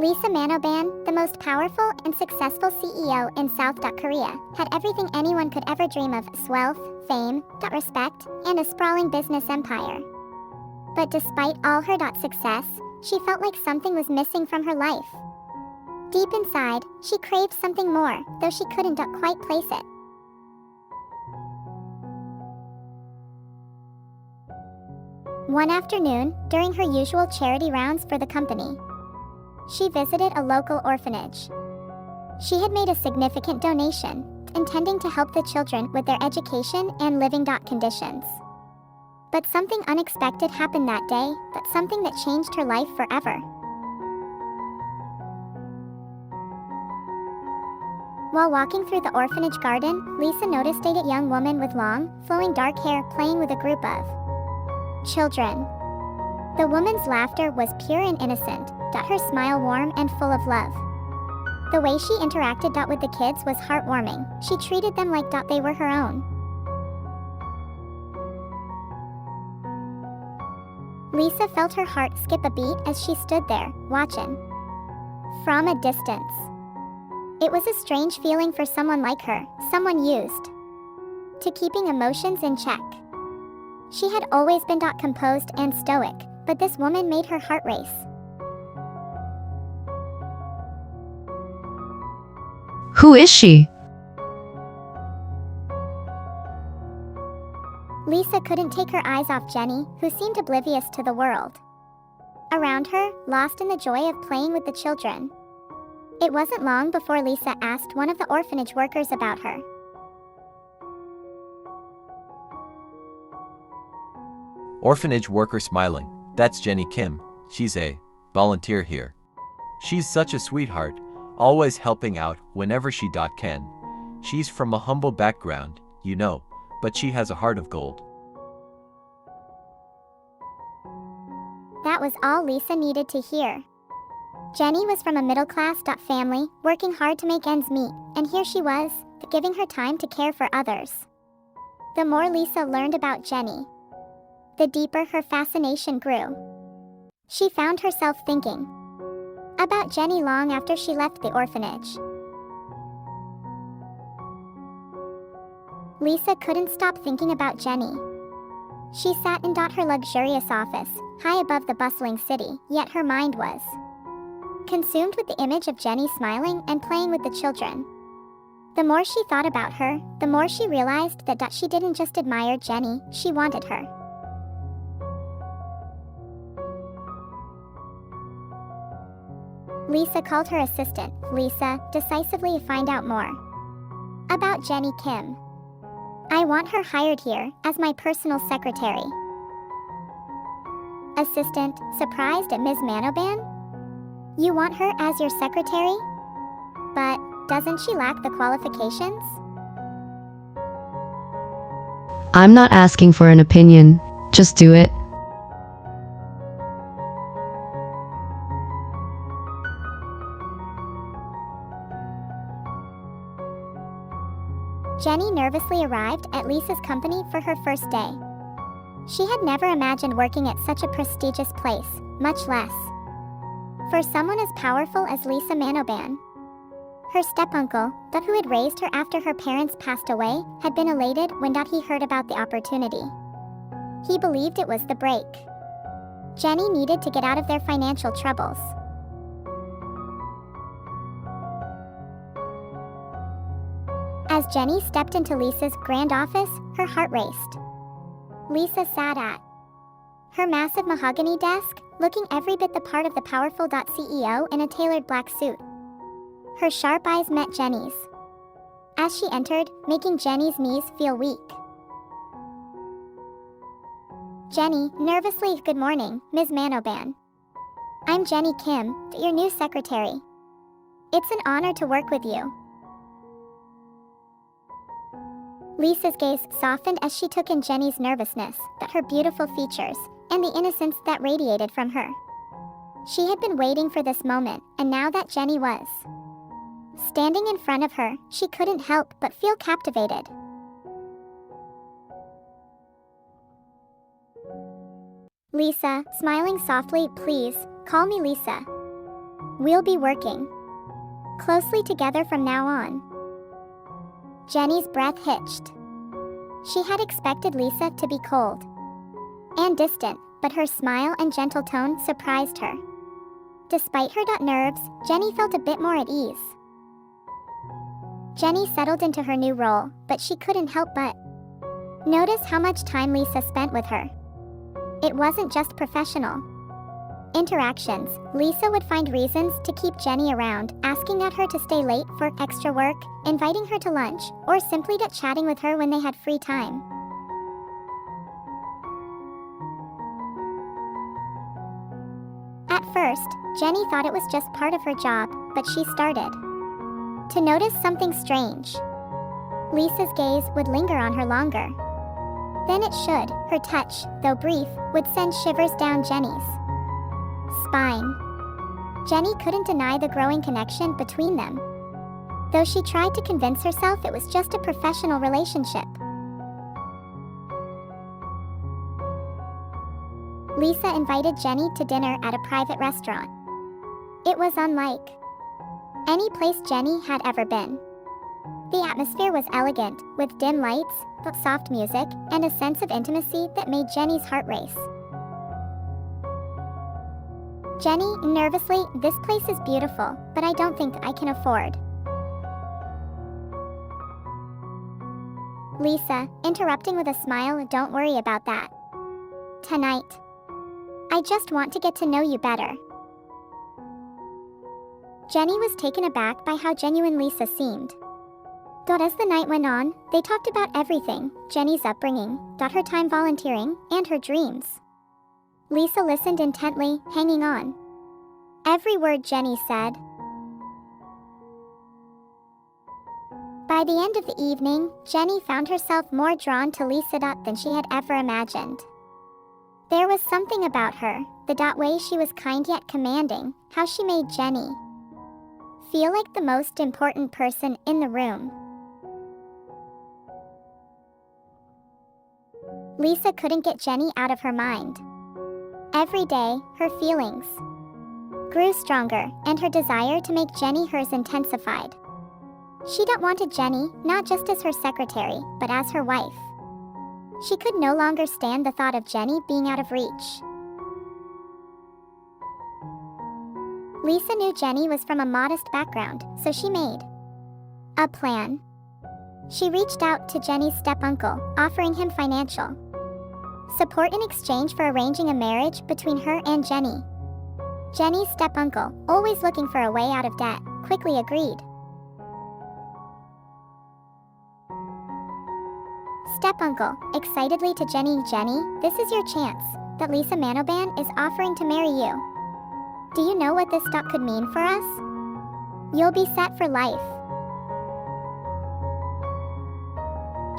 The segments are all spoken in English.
Lisa Manoban, the most powerful and successful CEO in South Korea, had everything anyone could ever dream of: wealth, fame, respect, and a sprawling business empire. But despite all her success, she felt like something was missing from her life. Deep inside, she craved something more, though she couldn't quite place it. One afternoon, during her usual charity rounds for the company, she visited a local orphanage. She had made a significant donation, intending to help the children with their education and living conditions. But something unexpected happened that day, something that changed her life forever. While walking through the orphanage garden, Lisa noticed a young woman with long, flowing dark hair playing with a group of children. The woman's laughter was pure and innocent, her smile warm and full of love. The way she interacted with the kids was heartwarming. She treated them like they were her own. Lisa felt her heart skip a beat as she stood there, watching from a distance. It was a strange feeling for someone like her, someone used to keeping emotions in check. She had always been composed and stoic, but this woman made her heart race. Who is she? Lisa couldn't take her eyes off Jennie, who seemed oblivious to the world around her, lost in the joy of playing with the children. It wasn't long before Lisa asked one of the orphanage workers about her. Orphanage worker smiling. That's Jennie Kim. She's a volunteer here. She's such a sweetheart, always helping out whenever she can. She's from a humble background, but she has a heart of gold. That was all Lisa needed to hear. Jennie was from a middle-class family, working hard to make ends meet, and here she was, giving her time to care for others. The more Lisa learned about Jennie, the deeper her fascination grew. She found herself thinking about Jennie long after she left the orphanage. Lisa couldn't stop thinking about Jennie. She sat in her luxurious office, high above the bustling city, yet her mind was consumed with the image of Jennie smiling and playing with the children. The more she thought about her, the more she realized that she didn't just admire Jennie, she wanted her. Lisa called her assistant, Lisa, decisively to find out more about Jennie Kim. I want her hired here as my personal secretary. Assistant, surprised at Ms. Manoban? You want her as your secretary? But doesn't she lack the qualifications? I'm not asking for an opinion. Just do it. Jennie nervously arrived at Lisa's company for her first day. She had never imagined working at such a prestigious place, much less for someone as powerful as Lisa Manoban. Her step-uncle, who had raised her after her parents passed away, had been elated when he heard about the opportunity. He believed it was the break Jennie needed to get out of their financial troubles. As Jennie stepped into Lisa's grand office, her heart raced. Lisa sat at her massive mahogany desk, looking every bit the part of the powerful CEO in a tailored black suit. Her sharp eyes met Jennie's as she entered, making Jennie's knees feel weak. Jennie, nervously, good morning, Ms. Manoban. I'm Jennie Kim, your new secretary. It's an honor to work with you. Lisa's gaze softened as she took in Jennie's nervousness, her beautiful features, and the innocence that radiated from her. She had been waiting for this moment, and now that Jennie was standing in front of her, she couldn't help but feel captivated. Lisa, smiling softly, please, call me Lisa. We'll be working closely together from now on." Jennie's breath hitched. She had expected Lisa to be cold and distant, but her smile and gentle tone surprised her. Despite her nerves, Jennie felt a bit more at ease. Jennie settled into her new role, but she couldn't help but notice how much time Lisa spent with her. It wasn't just professional interactions. Lisa would find reasons to keep Jennie around, asking at her to stay late for extra work, inviting her to lunch, or simply chatting with her when they had free time. At first, Jennie thought it was just part of her job, but she started to notice something strange. Lisa's gaze would linger on her longer than it should. Her touch, though brief, would send shivers down Jennie's spine. Jennie couldn't deny the growing connection between them, though she tried to convince herself it was just a professional relationship. Lisa invited Jennie to dinner at a private restaurant. It was unlike any place Jennie had ever been. The atmosphere was elegant, with dim lights, soft music, and a sense of intimacy that made Jennie's heart race. Jennie, nervously, "This place is beautiful, but I don't think I can afford." Lisa, interrupting with a smile, "Don't worry about that. Tonight, I just want to get to know you better." Jennie was taken aback by how genuine Lisa seemed. But as the night went on, they talked about everything: Jennie's upbringing, her time volunteering, and her dreams. Lisa listened intently, hanging on every word Jennie said. By the end of the evening, Jennie found herself more drawn to Lisa than she had ever imagined. There was something about her, the way she was kind yet commanding, how she made Jennie feel like the most important person in the room. Lisa couldn't get Jennie out of her mind. Every day, her feelings grew stronger, and her desire to make Jennie hers intensified. She wanted Jennie, not just as her secretary, but as her wife. She could no longer stand the thought of Jennie being out of reach. Lisa knew Jennie was from a modest background, so she made a plan. She reached out to Jennie's step-uncle, offering him financial support in exchange for arranging a marriage between her and Jennie. Jennie's step-uncle, always looking for a way out of debt, quickly agreed. Step-uncle, excitedly to Jennie, "Jennie, this is your chance. That Lisa Manoban is offering to marry you. Do you know what this could mean for us? You'll be set for life."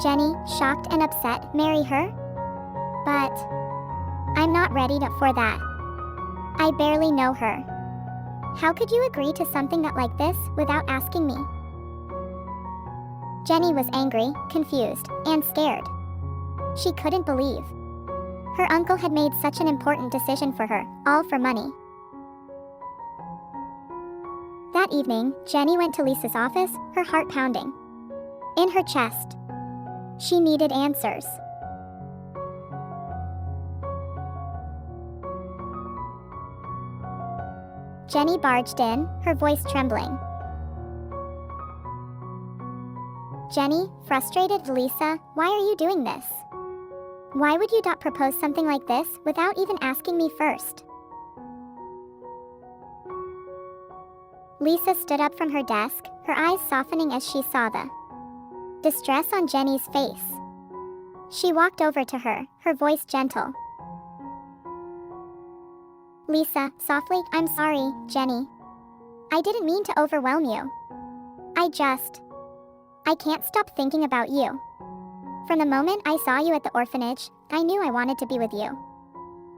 Jennie, shocked and upset, "Marry her? But I'm not ready for that. I barely know her. How could you agree to something like this without asking me?" Jennie was angry, confused, and scared. She couldn't believe her uncle had made such an important decision for her, all for money. That evening, Jennie went to Lisa's office, her heart pounding in her chest. She needed answers. Jennie barged in, her voice trembling. "Jennie, frustrated, Lisa, why are you doing this? Why would you propose something like this without even asking me first?" Lisa stood up from her desk, her eyes softening as she saw the distress on Jennie's face. She walked over to her, her voice gentle. "Lisa," softly, "I'm sorry, Jennie. I didn't mean to overwhelm you. I can't stop thinking about you. From the moment I saw you at the orphanage, I knew I wanted to be with you.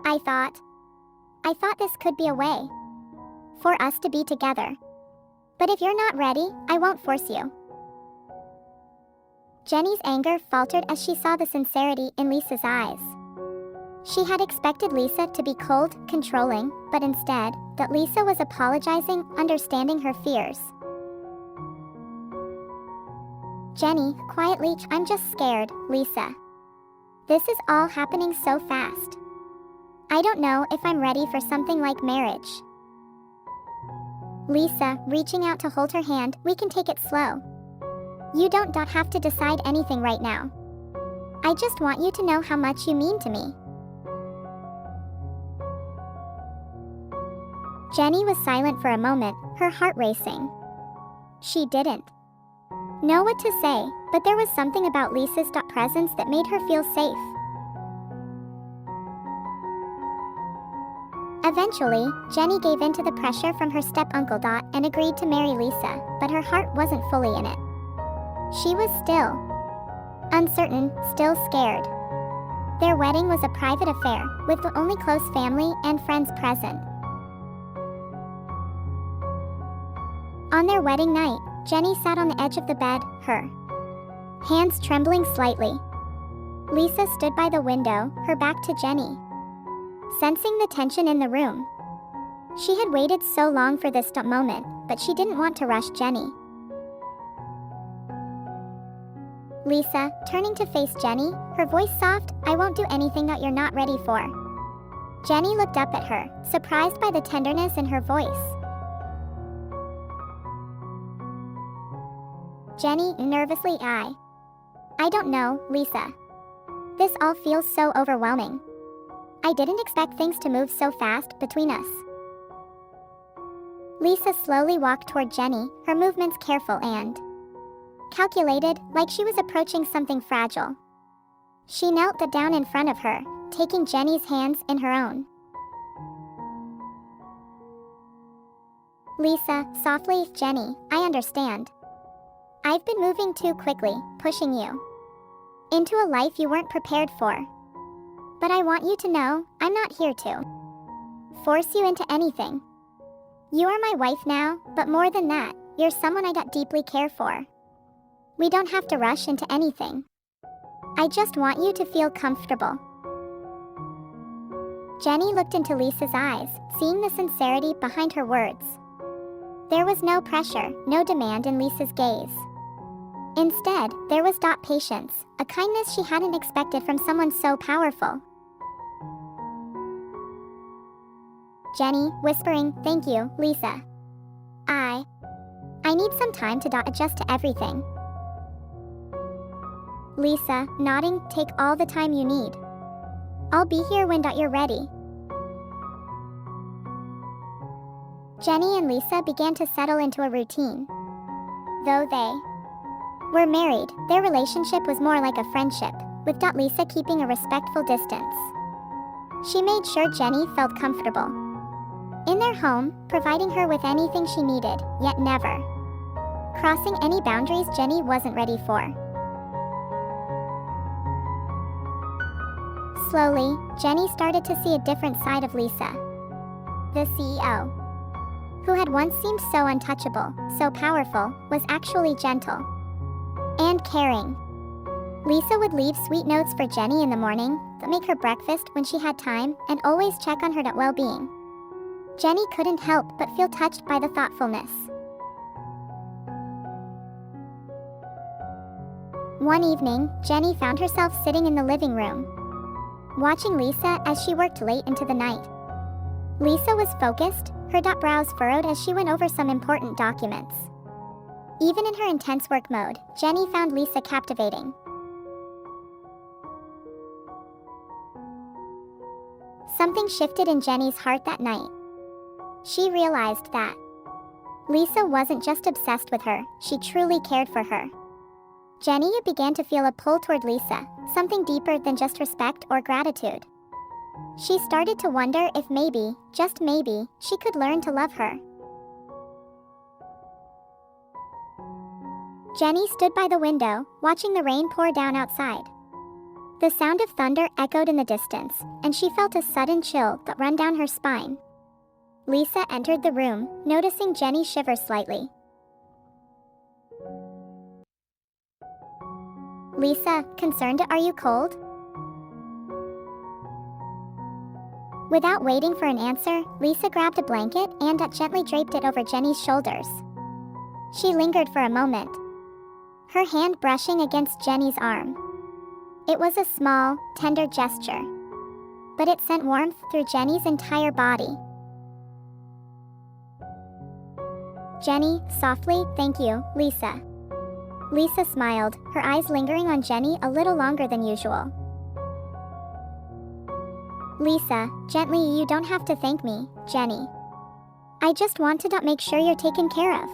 I thought this could be a way for us to be together. But if you're not ready, I won't force you." Jennie's anger faltered as she saw the sincerity in Lisa's eyes. She had expected Lisa to be cold, controlling, but instead, that Lisa was apologizing, understanding her fears. Jennie, quietly, I'm just scared, Lisa. This is all happening so fast. I don't know if I'm ready for something like marriage. Lisa, reaching out to hold her hand, we can take it slow. You don't have to decide anything right now. I just want you to know how much you mean to me. Jennie was silent for a moment, her heart racing. She didn't know what to say, but there was something about Lisa's presence that made her feel safe. Eventually, Jennie gave in to the pressure from her step-uncle and agreed to marry Lisa, but her heart wasn't fully in it. She was still uncertain, still scared. Their wedding was a private affair, with only close family and friends present. On their wedding night, Jennie sat on the edge of the bed, her hands trembling slightly. Lisa stood by the window, her back to Jennie, sensing the tension in the room. She had waited so long for this moment, but she didn't want to rush Jennie. Lisa, turning to face Jennie, her voice soft, I won't do anything that you're not ready for. Jennie looked up at her, surprised by the tenderness in her voice. Jennie, nervously, I don't know, Lisa. This all feels so overwhelming. I didn't expect things to move so fast between us. Lisa slowly walked toward Jennie, her movements careful and calculated, like she was approaching something fragile. She knelt down in front of her, taking Jennie's hands in her own. Lisa, softly, Jennie, I understand. I've been moving too quickly, pushing you into a life you weren't prepared for. But I want you to know, I'm not here to force you into anything. You are my wife now, but more than that, you're someone I deeply care for. We don't have to rush into anything. I just want you to feel comfortable. Jennie looked into Lisa's eyes, seeing the sincerity behind her words. There was no pressure, no demand in Lisa's gaze. Instead, there was patience, a kindness she hadn't expected from someone so powerful. Jennie, whispering, thank you, Lisa. I need some time to adjust to everything. Lisa, nodding, take all the time you need. I'll be here when you're ready. Jennie and Lisa began to settle into a routine. Though they were married, their relationship was more like a friendship, with Lisa keeping a respectful distance. She made sure Jennie felt comfortable in their home, providing her with anything she needed, yet never crossing any boundaries Jennie wasn't ready for. Slowly, Jennie started to see a different side of Lisa. The CEO, who had once seemed so untouchable, so powerful, was actually gentle and caring. Lisa would leave sweet notes for Jennie in the morning, make her breakfast when she had time, and always check on her well-being. Jennie couldn't help but feel touched by the thoughtfulness. One evening, Jennie found herself sitting in the living room, watching Lisa as she worked late into the night. Lisa was focused, her brows furrowed as she went over some important documents. Even in her intense work mode, Jennie found Lisa captivating. Something shifted in Jennie's heart that night. She realized that Lisa wasn't just obsessed with her, she truly cared for her. Jennie began to feel a pull toward Lisa, something deeper than just respect or gratitude. She started to wonder if maybe, just maybe, she could learn to love her. Jennie stood by the window, watching the rain pour down outside. The sound of thunder echoed in the distance, and she felt a sudden chill run down her spine. Lisa entered the room, noticing Jennie shiver slightly. Lisa, concerned, are you cold? Without waiting for an answer, Lisa grabbed a blanket and gently draped it over Jennie's shoulders. She lingered for a moment, her hand brushing against Jennie's arm. It was a small, tender gesture, but it sent warmth through Jennie's entire body. "Jennie, softly, thank you, Lisa." Lisa smiled, her eyes lingering on Jennie a little longer than usual. "Lisa, gently, you don't have to thank me, Jennie. I just wanted to make sure you're taken care of."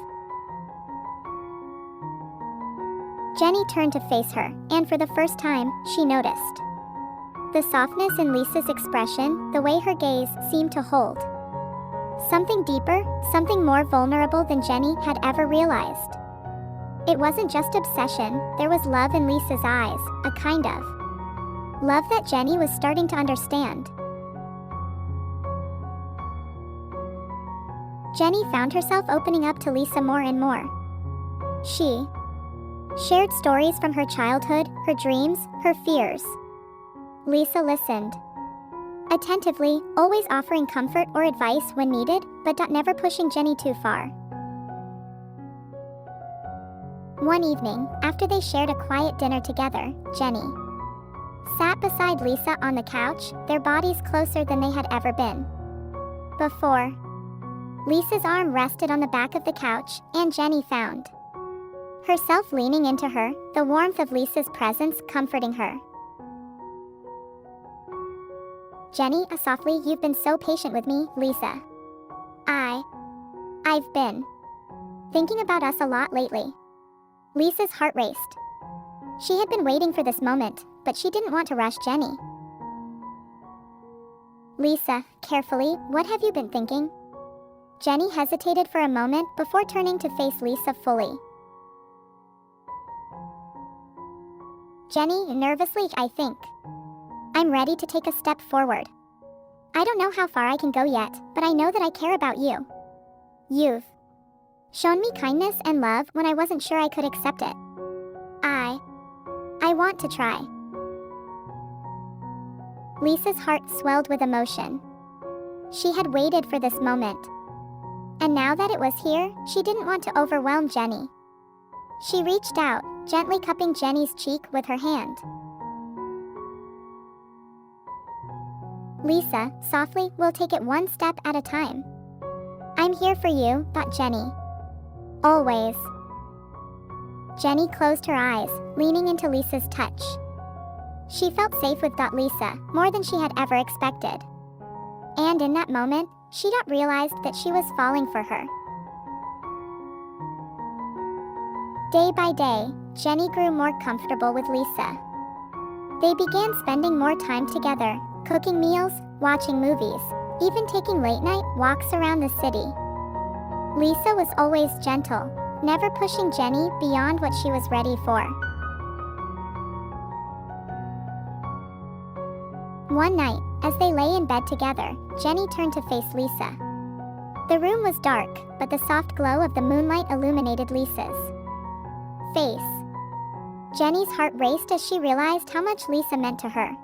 Jennie turned to face her, and for the first time, she noticed the softness in Lisa's expression, the way her gaze seemed to hold something deeper, something more vulnerable than Jennie had ever realized. It wasn't just obsession, there was love in Lisa's eyes, a kind of love that Jennie was starting to understand. Jennie found herself opening up to Lisa more and more. She shared stories from her childhood, her dreams, her fears. Lisa listened attentively, always offering comfort or advice when needed, but never pushing Jennie too far. One evening, after they shared a quiet dinner together, Jennie sat beside Lisa on the couch, their bodies closer than they had ever been before. Lisa's arm rested on the back of the couch, and Jennie found herself leaning into her, the warmth of Lisa's presence comforting her. "Jennie, softly, you've been so patient with me, Lisa. I've been thinking about us a lot lately." Lisa's heart raced. She had been waiting for this moment, but she didn't want to rush Jennie. "Lisa, carefully, what have you been thinking?" Jennie hesitated for a moment before turning to face Lisa fully. "Jennie, nervously, I think I'm ready to take a step forward. I don't know how far I can go yet, but I know that I care about you. You've shown me kindness and love when I wasn't sure I could accept it. I want to try." Lisa's heart swelled with emotion. She had waited for this moment, and now that it was here, she didn't want to overwhelm Jennie. She reached out, gently cupping Jennie's cheek with her hand. "Lisa, softly, we'll take it one step at a time. I'm here for you," thought Jennie. "Always." Jennie closed her eyes, leaning into Lisa's touch. She felt safe with Lisa, more than she had ever expected. And in that moment, she realized that she was falling for her. Day by day, Jennie grew more comfortable with Lisa. They began spending more time together, cooking meals, watching movies, even taking late-night walks around the city. Lisa was always gentle, never pushing Jennie beyond what she was ready for. One night, as they lay in bed together, Jennie turned to face Lisa. The room was dark, but the soft glow of the moonlight illuminated Lisa's face. Jennie's heart raced as she realized how much Lisa meant to her.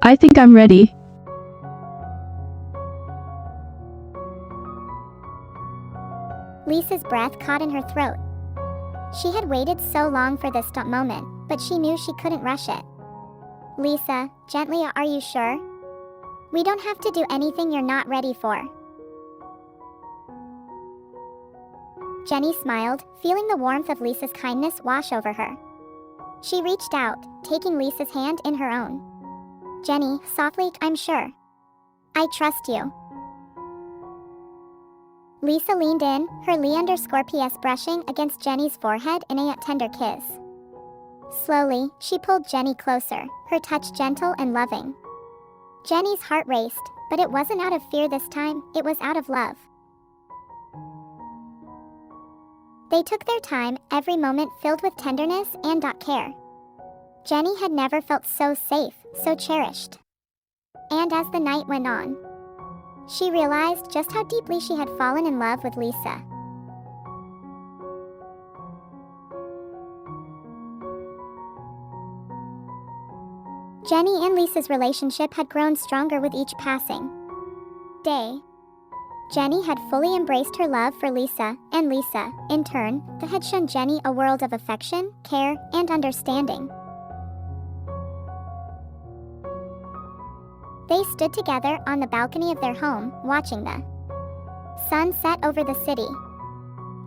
I think I'm ready. Lisa's breath caught in her throat. She had waited so long for this moment, but she knew she couldn't rush it. "Lisa, gently, are you sure? We don't have to do anything you're not ready for." Jennie smiled, feeling the warmth of Lisa's kindness wash over her. She reached out, taking Lisa's hand in her own. "Jennie, softly, I'm sure. I trust you." Lisa leaned in, her L'_PS brushing against Jennie's forehead in a tender kiss. Slowly, she pulled Jennie closer, her touch gentle and loving. Jennie's heart raced, but it wasn't out of fear this time, it was out of love. They took their time, every moment filled with tenderness and care. Jennie had never felt so safe, so cherished. And as the night went on, she realized just how deeply she had fallen in love with Lisa. Jennie and Lisa's relationship had grown stronger with each passing day. Jennie had fully embraced her love for Lisa, and Lisa, in turn, had shown Jennie a world of affection, care, and understanding. They stood together on the balcony of their home, watching the sun set over the city.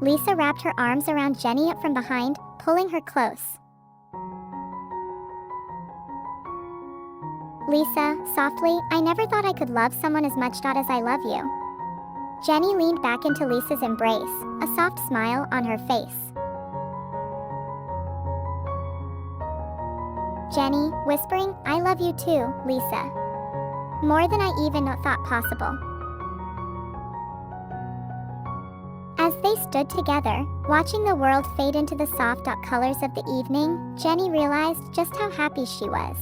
Lisa wrapped her arms around Jennie up from behind, pulling her close. "Lisa, softly, I never thought I could love someone as much as I love you." Jennie leaned back into Lisa's embrace, a soft smile on her face. Jennie, whispering, "I love you too, Lisa. More than I even thought possible." As they stood together, watching the world fade into the soft colors of the evening, Jennie realized just how happy she was.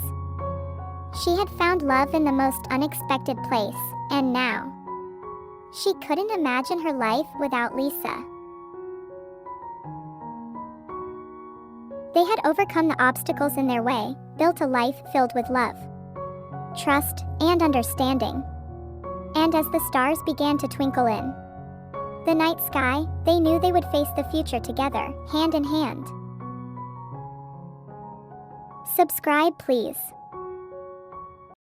She had found love in the most unexpected place, and now she couldn't imagine her life without Lisa. They had overcome the obstacles in their way, built a life filled with love, trust, and understanding. And as the stars began to twinkle in the night sky, they knew they would face the future together, hand in hand. Subscribe, please.